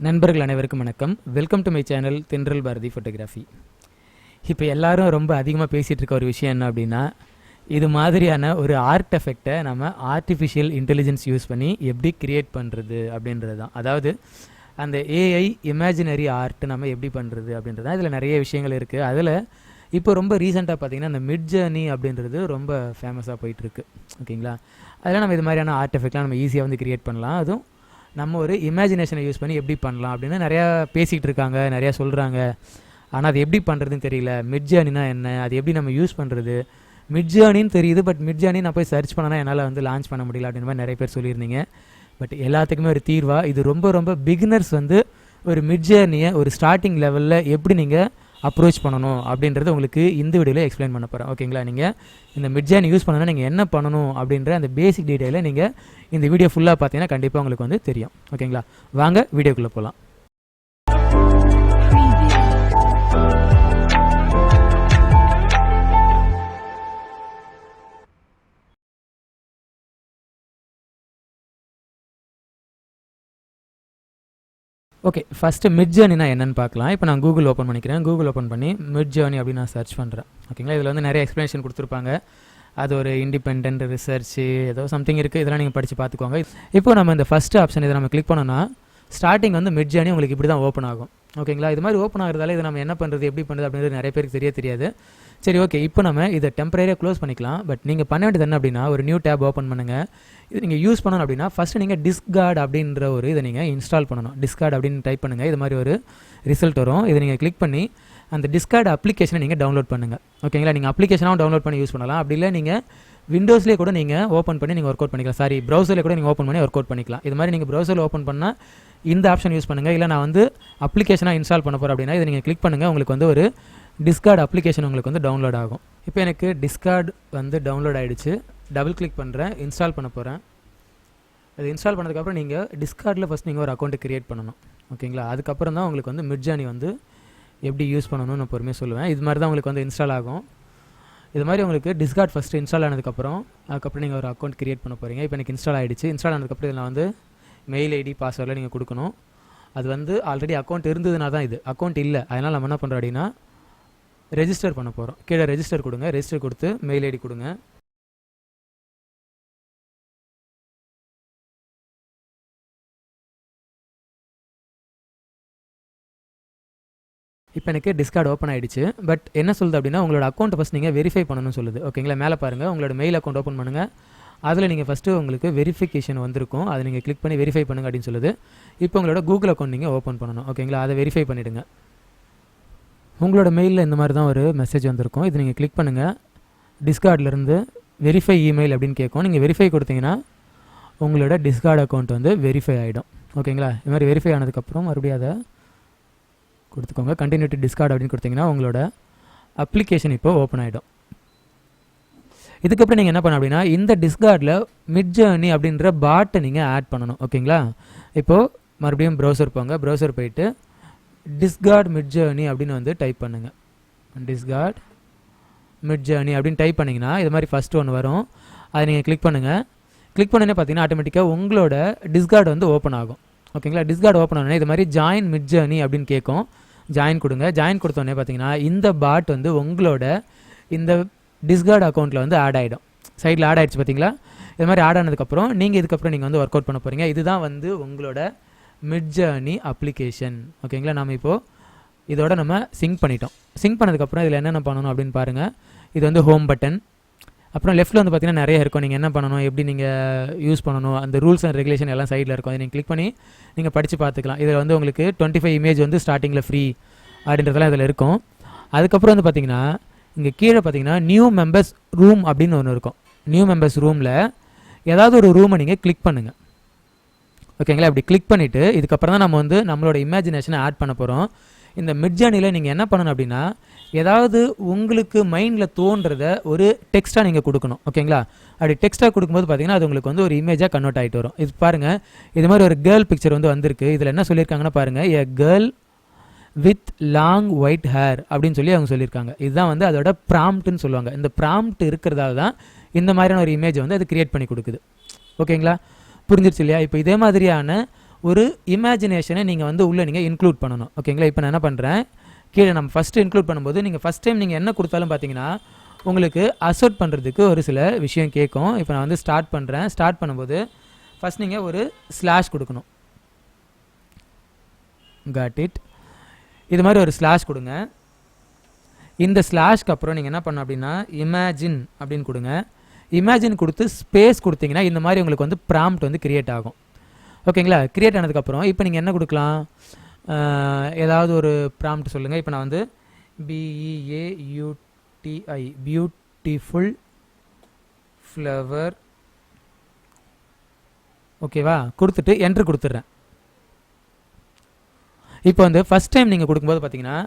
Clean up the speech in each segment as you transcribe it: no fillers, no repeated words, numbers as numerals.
நண்பர்கள் அனைவருக்கும் வணக்கம். வெல்கம் டு மை சேனல் தென்றல் பாரதி ஃபோட்டோகிராஃபி. இப்போ எல்லாரும் ரொம்ப அதிகமாக பேசிகிட்டு இருக்க ஒரு விஷயம் என்ன அப்படின்னா, இது மாதிரியான ஒரு ஆர்ட் எஃபெக்டை நம்ம ஆர்டிஃபிஷியல் இன்டெலிஜென்ஸ் யூஸ் பண்ணி எப்படி கிரியேட் பண்ணுறது அப்படின்றது தான். அதாவது அந்த ஏஐ இமேஜினரி ஆர்ட் நம்ம எப்படி பண்ணுறது அப்படின்றது தான். இதில் நிறைய விஷயங்கள் இருக்குது. அதில் இப்போ ரொம்ப ரீசெண்டாக பார்த்தீங்கன்னா இந்த மிட்ஜர்னி அப்படின்றது ரொம்ப ஃபேமஸாக போயிட்டுருக்கு. ஓகேங்களா, அதெல்லாம் நம்ம இது மாதிரியான ஆர்ட் எஃபெக்ட்லாம் நம்ம ஈஸியாக வந்து கிரியேட் பண்ணலாம். அதுவும் நம்ம ஒரு இமேஜினேஷனை யூஸ் பண்ணி எப்படி பண்ணலாம் அப்படின்னு நிறையா பேசிகிட்டு இருக்காங்க, நிறையா சொல்கிறாங்க. ஆனால் அது எப்படி பண்ணுறதுன்னு தெரியல. மிட்ஜர்னினா என்ன, அது எப்படி நம்ம யூஸ் பண்ணுறது? மிட்ஜர்னின்னு தெரியுது, பட் மிட்ஜர்னி நான் போய் சர்ச் பண்ணனா என்னால் வந்து லான்ச் பண்ண முடியல அப்படின்ற மாதிரி நிறைய பேர் சொல்லியிருந்தீங்க. பட் எல்லாத்துக்குமே ஒரு தீர்வாக இது ரொம்ப பிகினர்ஸ் வந்து ஒரு மிட்ஜர்னியை ஒரு ஸ்டார்டிங் லெவலில் எப்படி நீங்கள் அப்ரோச் பண்ணணும் அப்படின்றத உங்களுக்கு இந்த வீடியோவில் எக்ஸ்பிளைன் பண்ண போகிறேன். ஓகேங்களா, நீங்கள் இந்த மிட்ஜர்னி யூஸ் பண்ணணும்னா நீங்கள் என்ன பண்ணணும் அப்படின்ற அந்த பேசிக் டீட்டெயிலை நீங்கள் இந்த வீடியோ ஃபுல்லாக பார்த்தீங்கன்னா கண்டிப்பாக உங்களுக்கு வந்து தெரியும். ஓகேங்களா, வாங்க வீடியோக்குள்ளே போகலாம். ஓகே, ஃபஸ்ட்டு மிட்ஜர்னினா என்னென்னு பார்க்கலாம். இப்போ நான் கூகுள் ஓப்பன் பண்ணிக்கிறேன். கூகுள் ஓப்பன் பண்ணி மிட்ஜர்னி அப்படின்னு நான் சர்ச் பண்ணுறேன். ஓகேங்களா, இதில் வந்து நிறைய எக்ஸ்ப்ளனேஷன் கொடுத்துருப்பாங்க. அது ஒரு இண்டிபெண்ட் ரிசர்ச்சு ஏதோ சம்திங் இருக்குது, இதெல்லாம் நீங்கள் படித்து பார்த்துக்கோங்க. இப்போ நம்ம இந்த ஃபஸ்ட்டு ஆப்ஷன் இதை நம்ம கிளிக் பண்ணோன்னா ஸ்டார்டிங் வந்து மிட்ஜர்னி உங்களுக்கு இப்படி தான் ஓப்பன் ஆகும். ஓகேங்களா, இது மாதிரி ஓப்பன் ஆகிறதால இதை நம்ம என்ன பண்ணுறது, எப்படி பண்ணுறது அப்படின்றது நிறைய பேருக்கு தெரியாது. சரி, ஓகே, இப்போ நம்ம இதை டெம்பரரியாக க்ளோஸ் பண்ணிக்கலாம். பட் நீங்கள் பண்ண வேண்டியது என்ன அப்படின்னா, ஒரு நியூ டேப் ஓப்பன் பண்ணுங்கள். இது நீங்கள் யூஸ் பண்ணணும் அப்படின்னா ஃபஸ்ட்டு நீங்கள் டிஸ்கார்ட் அப்படின்ற ஒரு இதை நீங்கள் இன்ஸ்டால் பண்ணணும். டிஸ்கார்ட் அப்படின்னு டைப் பண்ணுங்கள், இது மாதிரி ஒரு ரிசல்ட் வரும். இதை நீங்கள் கிளிக் பண்ணி அந்த டிஸ்கார்ட் அப்ளிகேஷனை நீங்கள் டவுன்லோட் பண்ணுங்கள். ஓகேங்களா, நீங்கள் அப்ளிகேஷனாகவும் டவுன்லோட் பண்ணி யூஸ் பண்ணலாம். அப்படி இல்லை நீங்கள் விண்டோஸ்லேயே கூட நீங்கள் ஓப்பன் பண்ணி நீங்கள் ஒர்க் அவுட் பண்ணிக்கலாம். சாரி, ப்ரௌசரில் கூட நீங்கள் ஓப்பன் பண்ணி ஒர்க் அவுட் பண்ணிக்கலாம். இது மாதிரி நீங்கள் ப்ரௌசரில் ஓப்பன் பண்ணால் இந்த ஆப்ஷன் யூஸ் பண்ணுங்கள். இல்லை நான் வந்து அப்ளிகேஷனாக இன்ஸ்டால் பண்ண போகிறேன் அப்படின்னா இதை நீங்கள் கிளிக் பண்ணுங்கள். உங்களுக்கு வந்து ஒரு டிஸ்கார்ட் அப்ளிகேஷன் உங்களுக்கு வந்து டவுன்லோட் ஆகும். இப்போ எனக்கு டிஸ்கார்ட் வந்து டவுன்லோட் ஆகிடுச்சு. டபுள் கிளிக் பண்ணுறேன், இன்ஸ்டால் பண்ண போகிறேன். அது இன்ஸ்டால் பண்ணதுக்கப்புறம் நீங்கள் டிஸ்கார்டில் ஃபஸ்ட் நீங்கள் ஒரு அக்கௌண்ட்டு க்ரியேட் பண்ணணும். ஓகேங்களா, அதுக்கப்புறம் தான் உங்களுக்கு வந்து மிட்ஜர்னி வந்து எப்படி யூஸ் பண்ணணும்னு நான் பொறுமையாக சொல்லுவேன். இது மாதிரி தான் உங்களுக்கு வந்து இன்ஸ்டால் ஆகும். இது மாதிரி உங்களுக்கு டிஸ்கார்ட் ஃபஸ்ட்டு இன்ஸ்டால் ஆனதுக்கப்புறம் அதுக்கப்புறம் நீங்கள் ஒரு அக்கௌண்ட் க்ரியேட் பண்ண போகிறீங்க. இப்போ எனக்கு இன்ஸ்டால் ஆகிடுச்சு. இன்ஸ்டால் ஆனதுக்கப்புறம் இதில் வந்து மெயில் ஐடி பாஸ்வேர்டில் நீங்கள் கொடுக்கணும். அது வந்து ஆல்ரெடி அக்கௌண்ட் இருந்ததுனா தான் இது. அக்கௌண்ட் இல்லை, அதனால் நம்ம என்ன பண்ணுறோம் அப்படின்னா ரெஜிஸ்டர் பண்ண போகிறோம். கீழே ரெஜிஸ்டர் கொடுங்க. ரெஜிஸ்டர் கொடுத்து மெயில் ஐடி கொடுங்க. இப்போ எனக்கு டிஸ்கார்ட் ஓப்பன் ஆகிடுச்சு. பட் என்ன சொல்லுது அப்படின்னா உங்களோட அக்கௌண்ட்டை ஃபஸ்ட் நீங்கள் வெரிஃபை பண்ணணும்னு சொல்லுது. ஓகேங்களா, மேலே பாருங்கள், உங்களோட மெயில் அக்கௌண்ட் ஓப்பன் பண்ணுங்கள். அதில் நீங்கள் ஃபஸ்ட்டு உங்களுக்கு வெரிஃபிகேஷன் வந்திருக்கும், அதை நீங்கள் கிளிக் பண்ணி வெரிஃபை பண்ணுங்கள் அப்படின்னு சொல்லுது. இப்போ உங்களோட கூகுள் அக்கௌண்ட் நீங்கள் ஓப்பன் பண்ணணும். ஓகேங்களா, அதை வெரிஃபை பண்ணிவிடுங்க. உங்களோட மெயிலில் இந்த மாதிரி தான் ஒரு மெசேஜ் வந்திருக்கும். இது நீங்கள் கிளிக் பண்ணுங்கள். டிஸ்கார்ட்லேருந்து வெரிஃபை இமெயில் அப்படின்னு கேட்கும். நீங்கள் வெரிஃபை கொடுத்தீங்கன்னா உங்களோட டிஸ்கார்ட் அக்கௌண்ட் வந்து வெரிஃபை ஆகிடும். ஓகேங்களா, இது மாதிரி வெரிஃபை ஆனதுக்கப்புறம் மறுபடியும் அதை கொடுத்துக்கோங்க. கண்டினியூ டு டிஸ்கார்ட் அப்படின்னு கொடுத்தீங்கன்னா உங்களோட அப்ளிகேஷன் இப்போ ஓப்பன் ஆகிடும். இதுக்கப்புறம் நீங்கள் என்ன பண்ண அப்படின்னா இந்த டிஸ்கார்டில் மிட்ஜர்னி அப்படின்ற பாட்டை நீங்கள் ஆட் பண்ணணும். ஓகேங்களா, இப்போது மறுபடியும் ப்ரௌசர் போங்க. ப்ரௌசர் போயிட்டு டிஸ்கார்ட் மிட்ஜர்னி அப்படின்னு வந்து டைப் பண்ணுங்கள். டிஸ்கார்ட் மிட்ஜர்னி அப்படின்னு டைப் பண்ணிங்கன்னா இது மாதிரி ஃபஸ்ட்டு ஒன்று வரும். அதை நீங்கள் கிளிக் பண்ணுங்கள். கிளிக் பண்ணனே பார்த்தீங்கன்னா ஆட்டோமேட்டிக்காக உங்களோட டிஸ்கார்ட் வந்து ஓப்பன் ஆகும். ஓகேங்களா, டிஸ்கார்ட் ஓப்பன் ஆனோடனே இது மாதிரி ஜாயின் மிட்ஜர்னி அப்படின்னு கேட்கும். ஜாயின் கொடுங்க. ஜாயின் கொடுத்தோடனே பார்த்தீங்கன்னா இந்த பாட் வந்து உங்களோட இந்த டிஸ்கார்ட் அக்கௌண்ட்டில் வந்து ஆட் ஆகிடும். சைடில் ஆட் ஆகிடுச்சு பார்த்தீங்களா. இது மாதிரி ஆட் ஆனதுக்கப்புறம் நீங்கள் இதுக்கப்புறம் நீங்கள் வந்து ஒர்க் அவுட் பண்ண போகிறீங்க. இதுதான் வந்து உங்களோட மிட்ஜர்னி அப்ளிகேஷன். ஓகேங்களா, நம்ம இப்போது இதோட நம்ம சிங்க் பண்ணிட்டோம். சிங்க் பண்ணதுக்கப்புறம் இதில் என்னென்ன பண்ணணும் அப்படின்னு பாருங்கள். இது வந்து ஹோம் பட்டன். அப்புறம் லெஃப்ட்டில் வந்து பார்த்தீங்கன்னா நிறைய இருக்கும். நீங்கள் என்ன பண்ணணும், எப்படி நீங்கள் யூஸ் பண்ணணும், அந்த ரூல்ஸ் அண்ட் ரெகுலேஷன் எல்லாம் சைடில் இருக்கும். அதை நீங்கள் கிளிக் பண்ணி நீங்கள் படித்து பார்த்துக்கலாம். இதில் வந்து உங்களுக்கு 25 இமேஜ் வந்து ஸ்டார்டிங்கில் ஃப்ரீ அப்படின்றதெல்லாம் இதில் இருக்கும். அதுக்கப்புறம் வந்து பார்த்தீங்கன்னா இங்கே கீழே பார்த்தீங்கன்னா நியூ மெம்பர்ஸ் ரூம் அப்படின்னு ஒன்று இருக்கும். நியூ மெம்பர்ஸ் ரூமில் ஏதாவது ஒரு ரூமை நீங்கள் கிளிக் பண்ணுங்கள். ஓகேங்களா, இப்படி கிளிக் பண்ணிவிட்டு இதுக்கப்புறம் தான் நம்ம வந்து நம்மளோட இமேஜினேஷனை ஆட் பண்ண போகிறோம். இந்த மிட்ஜர்னியில் நீங்கள் என்ன பண்ணணும் அப்படின்னா ஏதாவது உங்களுக்கு மைண்டில் தோன்றத ஒரு டெக்ஸ்ட்டாக நீங்கள் கொடுக்கணும். ஓகேங்களா, அப்படி டெக்ஸ்ட்டாக கொடுக்கும்போது பார்த்தீங்கன்னா அது உங்களுக்கு வந்து ஒரு இமேஜாக கன்வெர்ட் ஆகிட்டு வரும். இது பாருங்கள், இது மாதிரி ஒரு கேர்ள் பிக்சர் வந்து வந்திருக்கு. இதில் என்ன சொல்லியிருக்காங்கன்னா பாருங்கள், எ girl with long white hair அப்படின்னு சொல்லி அவங்க சொல்லியிருக்காங்க. இதுதான் வந்து அதோட ப்ராம்ப்ட்னு சொல்லுவாங்க. இந்த ப்ராம்ப்ட் இருக்கிறதால தான் இந்த மாதிரியான ஒரு இமேஜ் வந்து அது கிரியேட் பண்ணி கொடுக்குது. ஓகேங்களா, புரிஞ்சிருச்சு இல்லையா? இப்போ இதே மாதிரியான ஒரு இமேஜினேஷனை நீங்கள் வந்து உள்ளே நீங்கள் இன்க்ளூட் பண்ணணும். ஓகேங்களா? இப்போ நான் என்ன பண்ணுறேன், கீழே நம்ம ஃபஸ்ட்டு இன்க்ளூட் பண்ணும்போது நீங்கள் ஃபஸ்ட் டைம் நீங்கள் என்ன கொடுத்தாலும் பார்த்தீங்கன்னா உங்களுக்கு அசோர்ட் பண்ணுறதுக்கு ஒரு சில விஷயம் கேட்கும். இப்போ நான் வந்து ஸ்டார்ட் பண்ணுறேன். ஸ்டார்ட் பண்ணும்போது ஃபஸ்ட் நீங்கள் ஒரு ஸ்லாஷ் கொடுக்கணும். Got it. இது மாதிரி ஒரு ஸ்லாஷ் கொடுங்க. இந்த ஸ்லாஷ்க்கு அப்புறம் நீங்கள் என்ன பண்ணணும் அப்படின்னா இமேஜின் அப்படின்னு கொடுங்க. இமேஜின் கொடுத்து ஸ்பேஸ் கொடுத்தீங்கன்னா இந்த மாதிரி உங்களுக்கு வந்து ப்ராம்ப்ட் வந்து கிரியேட் ஆகும். ஓகேங்களா? கிரியேட் ஆனதுக்கப்புறம் இப்போ நீங்கள் என்ன கொடுக்கலாம், ஏதாவது ஒரு ப்ராம்ப்ட் சொல்லுங்கள். இப்போ நான் வந்து BEAUTI பியூட்டிஃபுல் ஃப்ளவர், ஓகேவா, கொடுத்துட்டு என்ட்ரு கொடுத்துட்றேன். இப்போ வந்து ஃபஸ்ட் டைம் நீங்கள் கொடுக்கும்போது பார்த்தீங்கன்னா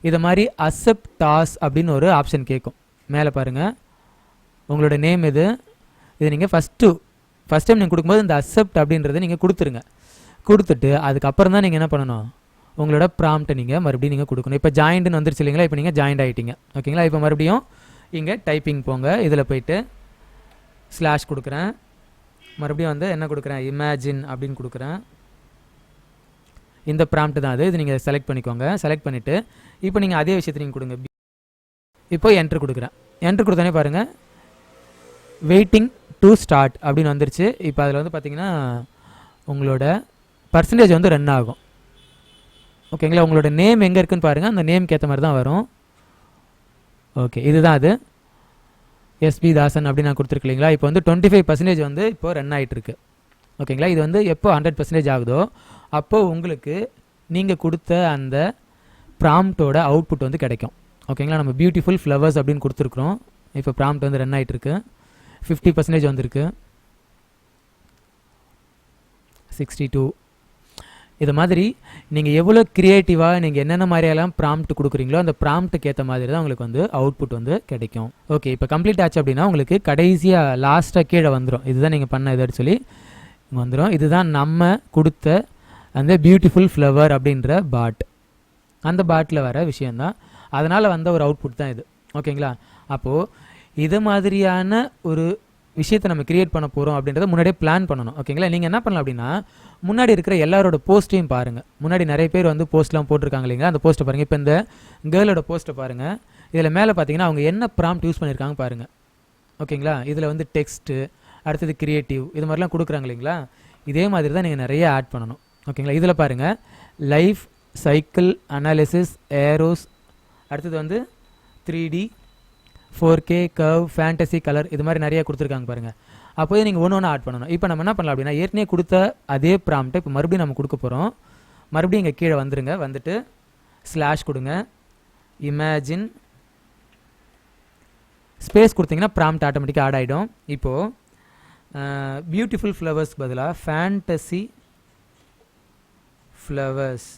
இதை மாதிரி அக்செப்ட் டாஸ் அப்படின்னு ஒரு ஆப்ஷன் கேட்கும். மேலே பாருங்கள், உங்களோட நேம் இது நீங்கள் ஃபஸ்ட் டைம் நீங்கள் கொடுக்கும்போது இந்த அக்செப்ட் அப்படின்றத நீங்கள் கொடுத்துருங்க. கொடுத்துட்டு அதுக்கப்புறம் தான் நீங்கள் என்ன பண்ணணும், உங்களோட ப்ராம்ப்ட்டை நீங்கள் மறுபடியும் நீங்கள் கொடுக்கணும். இப்போ ஜாயின்ட்னு வந்துருச்சு இல்லைங்களா? இப்போ நீங்கள் ஜாயின்ட் ஆகிட்டீங்க. ஓகேங்களா? இப்போ மறுபடியும் இங்கே டைப்பிங் போங்க. இதில் போயிட்டு ஸ்லாஷ் கொடுக்குறேன். மறுபடியும் வந்து என்ன கொடுக்குறேன், இமேஜின் அப்படின்னு கொடுக்குறேன். இந்த ப்ராம்ப்ட் தான் அது. இது நீங்கள் செலக்ட் பண்ணிக்கோங்க. செலக்ட் பண்ணிவிட்டு இப்போ நீங்கள் அதே விஷயத்தை நீங்கள் கொடுங்க. இப்போ என்ட்ரு கொடுக்குறேன். என்ட்ரு கொடுத்தோன்னே பாருங்கள் வெயிட்டிங் டு ஸ்டார்ட் அப்படின்னு வந்துருச்சு. இப்போ அதில் வந்து பார்த்தீங்கன்னா உங்களோட பர்சன்டேஜ் வந்து ரன் ஆகும். ஓகேங்களா? உங்களோட நேம் எங்கே இருக்குன்னு பாருங்கள். அந்த நேம்க்கு ஏற்ற மாதிரி தான் வரும். ஓகே, இதுதான் அது. எஸ்பி தாசன் அப்படின்னு நான் கொடுத்துருக்கு இல்லைங்களா? இப்போ வந்து 25% வந்து இப்போ ரன் ஆகிட்டுருக்கு. ஓகேங்களா? இது வந்து எப்போ 100% ஆகுதோ அப்போது உங்களுக்கு நீங்கள் கொடுத்த அந்த ப்ராம்ப்டோட அவுட்புட் வந்து கிடைக்கும். ஓகேங்களா? நம்ம பியூட்டிஃபுல் ஃப்ளவர்ஸ் அப்படின்னு கொடுத்துருக்குறோம். இப்போ ப்ராம்ப்ட் வந்து ரன் ஆகிட்டுருக்கு. 50% வந்திருக்கு. 62. இது மாதிரி நீங்கள் எவ்வளோ க்ரியேட்டிவாக நீங்கள் என்னென்ன மாதிரியெல்லாம் ப்ராம்ப்ட் கொடுக்குறீங்களோ அந்த ப்ராம்ப்ட்டுக்கு ஏற்ற மாதிரி தான் உங்களுக்கு வந்து அவுட்புட் வந்து கிடைக்கும். ஓகே, இப்போ கம்ப்ளீட் ஆச்சு அப்படின்னா உங்களுக்கு கடைசியாக லாஸ்ட்டாக கீழே வந்துடும். இதுதான் நீங்கள் பண்ண இதுன்னு சொல்லி வந்துடும். இதுதான் நம்ம கொடுத்த அந்த பியூட்டிஃபுல் ஃப்ளவர் அப்படின்ற பாட். அந்த பாட்டில் வர விஷயந்தான். அதனால் வந்த ஒரு அவுட்புட் தான் இது. ஓகேங்களா? அப்போது இது மாதிரியான ஒரு விஷயத்தை நம்ம கிரியேட் பண்ண போகிறோம் அப்படின்றத முன்னாடியே பிளான் பண்ணணும். ஓகேங்களா? நீங்கள் என்ன பண்ணலாம் அப்படின்னா முன்னாடி இருக்கிற எல்லாரோட போஸ்ட்டையும் பாருங்கள். முன்னாடி நிறைய பேர் வந்து போஸ்ட்லாம் போட்டிருக்காங்க இல்லைங்களா? அந்த போஸ்ட்டை பாருங்கள். இப்போ இந்த கேர்ளோட போஸ்ட்டை பாருங்கள். இதில் மேலே பார்த்தீங்கன்னா அவங்க என்ன ப்ராம்ப்ட் யூஸ் பண்ணியிருக்காங்க பாருங்கள். ஓகேங்களா? இதில் வந்து டெக்ஸ்ட்டு, அடுத்தது கிரியேட்டிவ், இது மாதிரிலாம் கொடுக்குறாங்க இல்லைங்களா? இதே மாதிரி தான் நீங்கள் நிறைய ஆட் பண்ணணும். ஓகேங்களா? இதில் பாருங்கள் லைஃப், சைக்கிள், அனாலிசிஸ், ஏரோஸ், அடுத்தது வந்து 3D, 4K, curve, fantasy, colour, இது மாதிரி நிறைய கொடுத்துருக்காங்க பாருங்கள். அப்போது நீங்கள் ஒன்று ஆட் பண்ணணும். இப்போ நம்ம என்ன பண்ணலாம் அப்படின்னா ஏற்கனவே கொடுத்த அதே ப்ராம்ப்ட்டை இப்போ மறுபடியும் நம்ம கொடுக்க போகிறோம். மறுபடியும் இங்கே கீழே வந்துருங்க. வந்துட்டு ஸ்லாஷ் கொடுங்க. இமேஜின் ஸ்பேஸ் கொடுத்தீங்கன்னா ப்ராம்ப்ட் ஆட்டோமேட்டிக்காக ஆட் ஆகிடும். இப்போது பியூட்டிஃபுல் ஃப்ளவர்ஸ் பதிலாக ஃபேண்டசி ஃப்ளவர்ஸ்,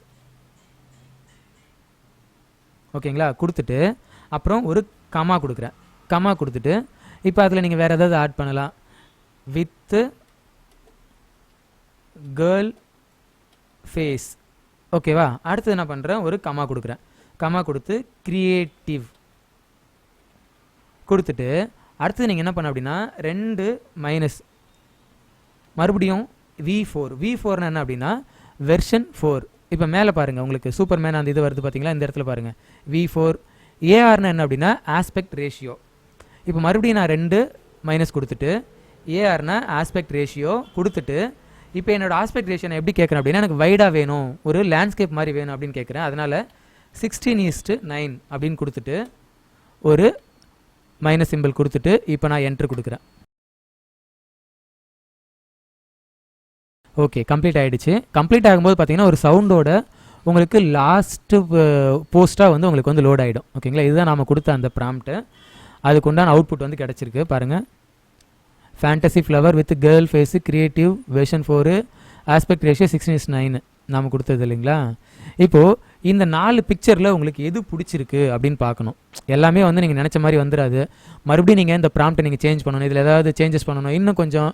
ஓகேங்களா, கொடுத்துட்டு அப்புறம் ஒரு கமா கொடுக்குறேன். கமா கொடுத்துட்டு இப்போ அதில் நீங்கள் வேறு ஏதாவது ஆட் பண்ணலாம். வித்து கேர்ள் ஃபேஸ், ஓகேவா. அடுத்தது என்ன பண்ணுறேன், ஒரு கமா கொடுக்குறேன். கமா கொடுத்து கிரியேட்டிவ் கொடுத்துட்டு அடுத்தது நீங்கள் என்ன பண்ண அப்படின்னா 2 மைனஸ் மறுபடியும் V4 என்ன அப்படின்னா வெர்ஷன் 4. இப்போ மேலே பாருங்கள் உங்களுக்கு சூப்பர்மேன் அந்த இது வருது பார்த்தீங்களா? இந்த இடத்துல பாருங்கள் V4. ஏஆர்னா என்ன அப்படின்னா ஆஸ்பெக்ட் ரேஷியோ. இப்போ மறுபடியும் நான் 2 மைனஸ் கொடுத்துட்டு ஏஆர்னா ஆஸ்பெக்ட் ரேஷியோ கொடுத்துட்டு இப்போ என்னோட ஆஸ்பெக்ட் ரேஷியோ நான் எப்படி கேட்குறேன் அப்படின்னா எனக்கு வைடாக வேணும், ஒரு லேண்ட்ஸ்கேப் மாதிரி வேணும் அப்படின்னு கேட்குறேன். அதனால் 16:9 அப்படின்னு கொடுத்துட்டு ஒரு மைனஸ் சிம்பிள் கொடுத்துட்டு இப்போ நான் என்ட்ரு கொடுக்குறேன். ஓகே, கம்ப்ளீட் ஆகிடுச்சு. கம்ப்ளீட் ஆகும்போது பார்த்தீங்கன்னா ஒரு சவுண்டோட உங்களுக்கு லாஸ்ட்டு போஸ்ட்டாக வந்து உங்களுக்கு வந்து லோட் ஆகிடும். ஓகேங்களா? இதுதான் நாம் கொடுத்த அந்த ப்ராம்ப்ட்டு. அதுக்கு உண்டான அவுட்புட் வந்து கிடச்சிருக்கு பாருங்கள். Fantasy flower with girl phase, creative, version 4, aspect ratio 16:9 நாம் கொடுத்தது இல்லைங்களா? இப்போது இந்த 4 பிக்சரில் உங்களுக்கு எது பிடிச்சிருக்கு அப்படின்னு பார்க்கணும். எல்லாமே வந்து நீங்கள் நினச்ச மாதிரி வந்துடாது. மறுபடியும் நீங்கள் இந்த ப்ராம்ப்ட்டை நீங்கள் சேஞ்ச் பண்ணணும். இதில் ஏதாவது சேஞ்சஸ் பண்ணணும், இன்னும் கொஞ்சம்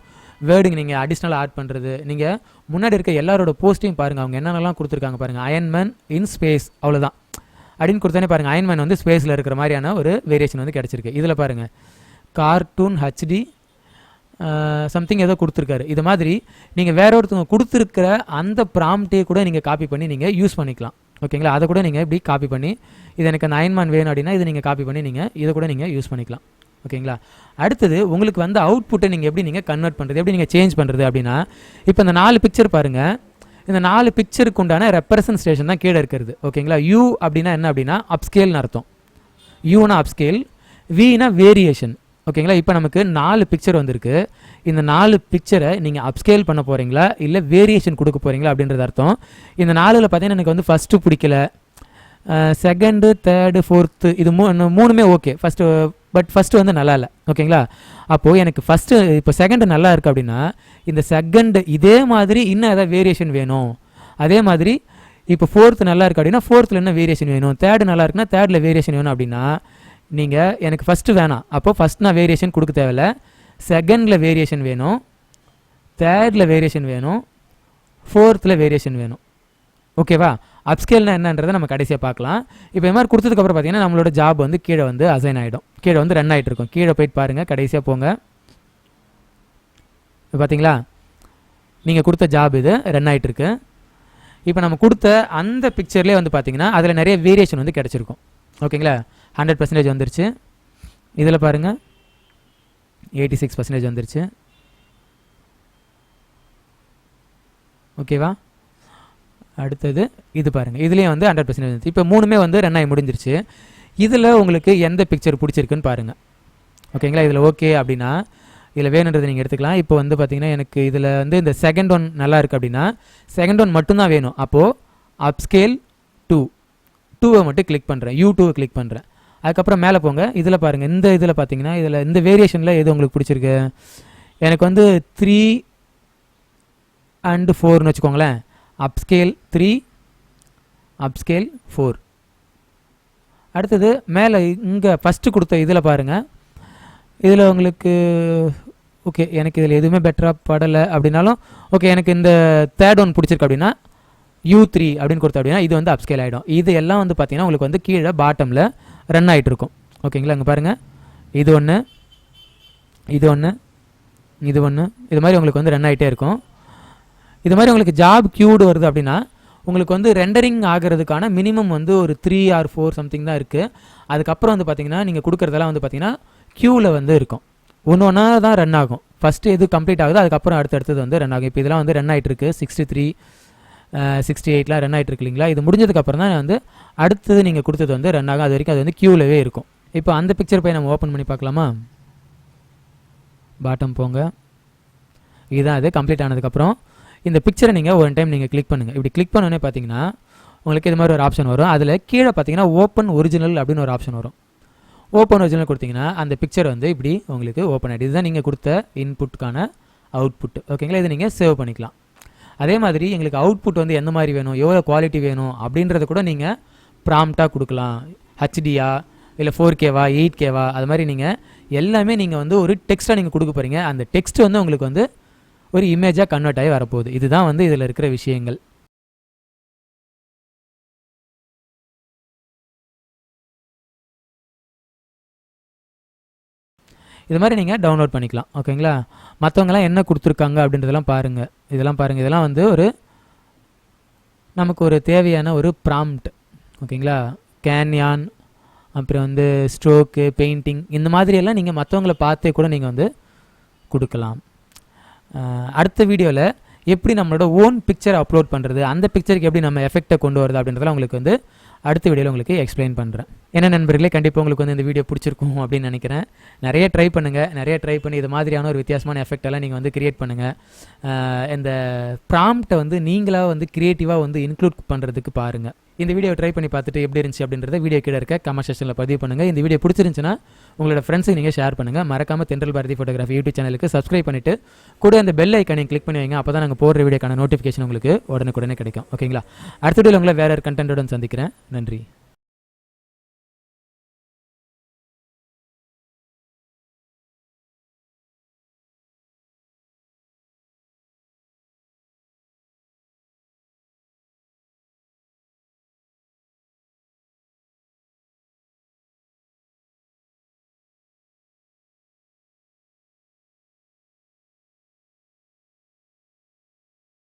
வேர்டுங்க நீங்கள் அடிஷ்னலாக ஆட் பண்ணுறது. நீங்கள் முன்னாடி இருக்க எல்லாரோட போஸ்ட்டையும் பாருங்கள், அவங்க என்னென்னலாம் கொடுத்துருக்காங்க பாருங்கள். அயன்மேன் இன் ஸ்பேஸ், அவ்வளோதான் அப்படின்னு கொடுத்தோன்னே பாருங்கள் அயன்மேன் வந்து ஸ்பேஸில் இருக்கிற மாதிரியான ஒரு வேரியேஷன் வந்து கிடச்சிருக்கு. இதில் பாருங்கள் கார்ட்டூன் HD சம்திங் ஏதோ கொடுத்துருக்காரு. இது மாதிரி நீங்கள் வேற ஒருத்தவங்க கொடுத்துருக்கிற அந்த ப்ராம்ப்டே கூட நீங்கள் காப்பி பண்ணி நீங்கள் யூஸ் பண்ணிக்கலாம். ஓகேங்களா, அதை கூட நீங்கள் இப்படி காப்பி பண்ணி இது எனக்கு அந்த அயன்மேன் வேணும் அப்படின்னா இதை நீங்கள் காப்பி பண்ணி நீங்கள் இதை கூட நீங்கள் யூஸ் பண்ணிக்கலாம். ஓகேங்களா, அடுத்தது உங்களுக்கு வந்து அவுட்புட்டை நீங்கள் எப்படி நீங்கள் கன்வெர்ட் பண்ணுறது, எப்படி நீங்கள் சேஞ்ச் பண்ணுறது அப்படின்னா, இப்போ இந்த 4 பிக்சர் பாருங்கள். இந்த 4 பிக்சருக்கு உண்டான ரெப்ரசன்டேஷன் தான் கீழே இருக்கிறது. ஓகேங்களா, யூ அப்படின்னா என்ன அப்படின்னா அப்ஸ்கேல்னு அர்த்தம். யூனா அப்ஸ்கேல், வினா வேரியேஷன். ஓகேங்களா, இப்போ நமக்கு 4 பிக்சர் வந்திருக்கு. இந்த 4 பிக்சரை நீங்கள் அப்ஸ்கேல் பண்ண போகிறீங்களா இல்லை வேரியேஷன் கொடுக்க போகிறீங்களா அப்படின்றது அர்த்தம். இந்த 4ல் பார்த்தீங்கன்னா எனக்கு வந்து ஃபஸ்ட்டு பிடிக்கல, செகண்டு, தேர்டு, ஃபோர்த்து இது மூணுமே ஓகே பட் ஃபஸ்ட்டு வந்து நல்லா இல்லை. ஓகேங்களா, அப்போது எனக்கு ஃபஸ்ட்டு இப்போ செகண்டு நல்லா இருக்குது அப்படின்னா இந்த செகண்டு இதே மாதிரி இன்னும் ஏதாவது வேரியேஷன் வேணும். அதே மாதிரி இப்போ ஃபோர்த்து நல்லா இருக்குது அப்படின்னா ஃபோர்த்தில் என்ன வேரியேஷன் வேணும், தேர்டு நல்லா இருக்குன்னா தேர்டில் வேரியேஷன் வேணும் அப்படின்னா நீங்கள் எனக்கு ஃபஸ்ட்டு வேணாம், அப்போது ஃபஸ்ட் நான் வேரியேஷன் கொடுக்க தேவையில்ல, செகண்டில் வேரியேஷன் வேணும், தேர்டில் வேரியேஷன் வேணும், ஃபோர்த்தில் வேரியேஷன் வேணும். ஓகேவா, அப்ஸ்கேல்னா என்னன்றதை நம்ம கடைசியாக பார்க்கலாம். இப்போ இது மாதிரி கொடுத்ததுக்கப்புறம் பார்த்தீங்கன்னா நம்மளோட ஜாப் வந்து கீழே வந்து அசைன் ஆகிடும், கீழே வந்து ரன் ஆகிட்டு இருக்கும். கீழே போயிட்டு பாருங்கள், கடைசியாக போங்க. பார்த்தீங்களா, நீங்கள் கொடுத்த ஜாப் இது ரன் ஆகிட்டு இருக்கு. இப்போ நம்ம கொடுத்த அந்த பிக்சர்லேயே வந்து பார்த்தீங்கன்னா அதில் நிறைய வேரியேஷன் வந்து கிடச்சிருக்கும். ஓகேங்களா, 100% வந்துருச்சு. இதில் பாருங்கள் 86% வந்துருச்சு. ஓகேவா, அடுத்தது இது பாருங்கள், இதுலேயே வந்து 100% வந்துருச்சு. இப்போ மூணுமே வந்து ரன் ஆகி முடிஞ்சிருச்சு. இதில் உங்களுக்கு எந்த பிக்சர் பிடிச்சிருக்குன்னு பாருங்கள். ஓகேங்களா, இதில் ஓகே அப்படின்னா இதில் வேணுன்றதை நீங்கள் எடுத்துக்கலாம். இப்போ வந்து பார்த்தீங்கன்னா எனக்கு இதில் வந்து இந்த செகண்ட் ஒன் நல்லா இருக்குது அப்படின்னா செகண்ட் ஒன் மட்டும்தான் வேணும். அப்போது அப்ஸ்கேல் 2வை மட்டும் கிளிக் பண்ணுறேன், U2வை கிளிக் பண்ணுறேன். அதுக்கப்புறம் மேலே போங்க, இதில் பாருங்கள், இந்த இதில் பார்த்தீங்கன்னா இதில் இந்த வேரியேஷனில் எது உங்களுக்கு பிடிச்சிருக்கு, எனக்கு வந்து 3 and 4ன்னு வச்சுக்கோங்களேன். Upscale 3, upscale 4. அடுத்தது மேலே இங்கே ஃபஸ்ட்டு கொடுத்த இதில் பாருங்கள், இதில் உங்களுக்கு ஓகே எனக்கு இதில் எதுவுமே பெட்டராக படலை அப்படின்னாலும் ஓகே எனக்கு இந்த தேர்ட் ஒன் பிடிச்சிருக்கு அப்படின்னா U3 அப்படின்னு கொடுத்தா அப்படின்னா இது வந்து அப்ஸ்கேல் ஆகிடும். இது எல்லாம் வந்து பார்த்தீங்கன்னா உங்களுக்கு வந்து கீழே பாட்டமில் ரன் ஆகிட்டு இருக்கும். ஓகேங்களா, இங்கே பாருங்கள், இது ஒன்று, இது ஒன்று, இது ஒன்று, இது மாதிரி உங்களுக்கு வந்து ரன் ஆகிட்டே இருக்கும். இது மாதிரி உங்களுக்கு ஜாப் கியூடு வருது அப்படின்னா உங்களுக்கு வந்து ரெண்டரிங் ஆகிறதுக்கான மினிமம் வந்து ஒரு 3 or 4 சம்திங் தான் இருக்குது. அதுக்கப்புறம் வந்து பார்த்தீங்கன்னா நீங்கள் கொடுக்குறதெல்லாம் வந்து பார்த்தீங்கன்னா க்யூவில் வந்து இருக்கும், ஒன்று ஒன்றா தான் ரன் ஆகும். ஃபஸ்ட்டு எது கம்ப்ளீட் ஆகுது அதுக்கப்புறம் அடுத்தடுத்தது வந்து ரன் ஆகும். இப்போ இதெல்லாம் வந்து ரன் ஆகிட்டு இருக்குது, 63, 68லாம் ரன் ஆகிட்டு இருக்கு இல்லைங்களா. இது முடிஞ்சதுக்கப்புறம் தான் வந்து அடுத்தது நீங்கள் கொடுத்தது வந்து ரன் ஆகும். அது வரைக்கும் அது வந்து க்யூவிலவே இருக்கும். இப்போ அந்த பிக்சர் போய் நம்ம ஓப்பன் பண்ணி பார்க்கலாமா. பாட்டம் போங்க, இதுதான் அது கம்ப்ளீட் ஆனதுக்கப்புறம் இந்த பிக்சரை நீங்கள் ஒரு டைம் நீங்கள் கிளிக் பண்ணுங்கள். இப்படி கிளிக் பண்ணோன்னே பார்த்தீங்கன்னா உங்களுக்கு இது மாதிரி ஒரு ஆப்ஷன் வரும். அதில் கீழே பார்த்தீங்கன்னா ஓப்பன் ஒரிஜினல் அப்படின்னு ஒரு ஆப்ஷன் வரும். ஓப்பன் ஒரிஜினல் கொடுத்தீங்கன்னா அந்த பிக்சர் வந்து இப்படி உங்களுக்கு ஓப்பன் ஆகிடுது. இதுதான் நீங்கள் கொடுத்த இன்புட்டுக்கான அவுட்புட். ஓகேங்களா, இதை நீங்கள் சேவ் பண்ணிக்கலாம். அதே மாதிரி எங்களுக்கு அவுட்புட் வந்து எந்த மாதிரி வேணும், எவ்வளோ குவாலிட்டி வேணும் அப்படின்றத கூட நீங்கள் ப்ராம்ப்டாக கொடுக்கலாம். ஹெச்டியா இல்லை 4Kவா 8Kவா அது மாதிரி நீங்கள் எல்லாமே நீங்கள் வந்து ஒரு டெக்ஸ்ட்டாக நீங்கள் கொடுக்க போகிறீங்க. அந்த டெக்ஸ்ட் வந்து உங்களுக்கு வந்து ஒரு இமேஜாக கன்வெர்ட் ஆகி வரப்போகுது. இதுதான் வந்து இதில் இருக்கிற விஷயங்கள். இது மாதிரி நீங்கள் டவுன்லோட் பண்ணிக்கலாம். ஓகேங்களா, மற்றவங்களாம் என்ன கொடுத்துருக்காங்க அப்படின்றதெல்லாம் பாருங்கள். இதெல்லாம் பாருங்கள், இதெல்லாம் வந்து ஒரு நமக்கு ஒரு தேவையான ஒரு ப்ராம்ப்ட். ஓகேங்களா, கேன்யான், அப்புறம் வந்து ஸ்ட்ரோக்கு, பெயிண்டிங், இந்த மாதிரியெல்லாம் நீங்கள் மற்றவங்கள பார்த்தே கூட நீங்கள் வந்து கொடுக்கலாம். அடுத்த வீடியோவில் எப்படி நம்மளோட ஓன் பிக்சரை அப்லோட் பண்ணுறது, அந்த பிக்சருக்கு எப்படி நம்ம எஃபெக்டை கொண்டு வருது அப்படின்றதெல்லாம் உங்களுக்கு வந்து அடுத்த வீடியோவில் உங்களுக்கு எக்ஸ்பிளைன் பண்ணுறேன். என்ன நண்பர்களே, கண்டிப்பாக உங்களுக்கு வந்து இந்த வீடியோ பிடிச்சிருக்கும் அப்படின்னு நினைக்கிறேன். நிறைய ட்ரை பண்ணுங்கள், நிறைய ட்ரை பண்ணி இது மாதிரியான ஒரு வித்தியாசமான எஃபெக்டெல்லாம் நீங்கள் வந்து கிரியேட் பண்ணுங்கள். இந்த ப்ராம்ப்டை வந்து நீங்களாக வந்து க்ரியேட்டிவாக வந்து இன்க்ளூட் பண்ணுறதுக்கு பாருங்கள். இந்த வீடியோ ட்ரை பண்ணி பார்த்துட்டு எப்படி இருந்துச்சு அப்படின்றத வீடியோ கீழே இருக்க கமெண்ட் செக்ஷனில் பதிவு பண்ணுங்கள். இந்த வீடியோ பிடிச்சிருந்துச்சுன்னா உங்களோட ஃப்ரெண்ட்ஸுக்கு நீங்கள் ஷேர் பண்ணுங்கள். மறக்காமல் தென்றல் பாரதி ஃபோட்டோகிராஃபி யூடியூப் சேனலுக்கு சப்ஸ்கிரைப் பண்ணிவிட்டு கூட அந்த பெல் ஐக்கானை கிளிக் பண்ணி வைங்க. அப்போ தான் நாங்கள் போடுற வீடியோக்கான நோட்டிஃபிகேஷன் உங்களுக்கு உடனுக்குடனே கிடைக்கும். ஓகேங்களா, அடுத்த வீடியோவில் உங்களை வேறு கண்டென்ட்டுடன் சந்திக்கிறேன். நன்றி.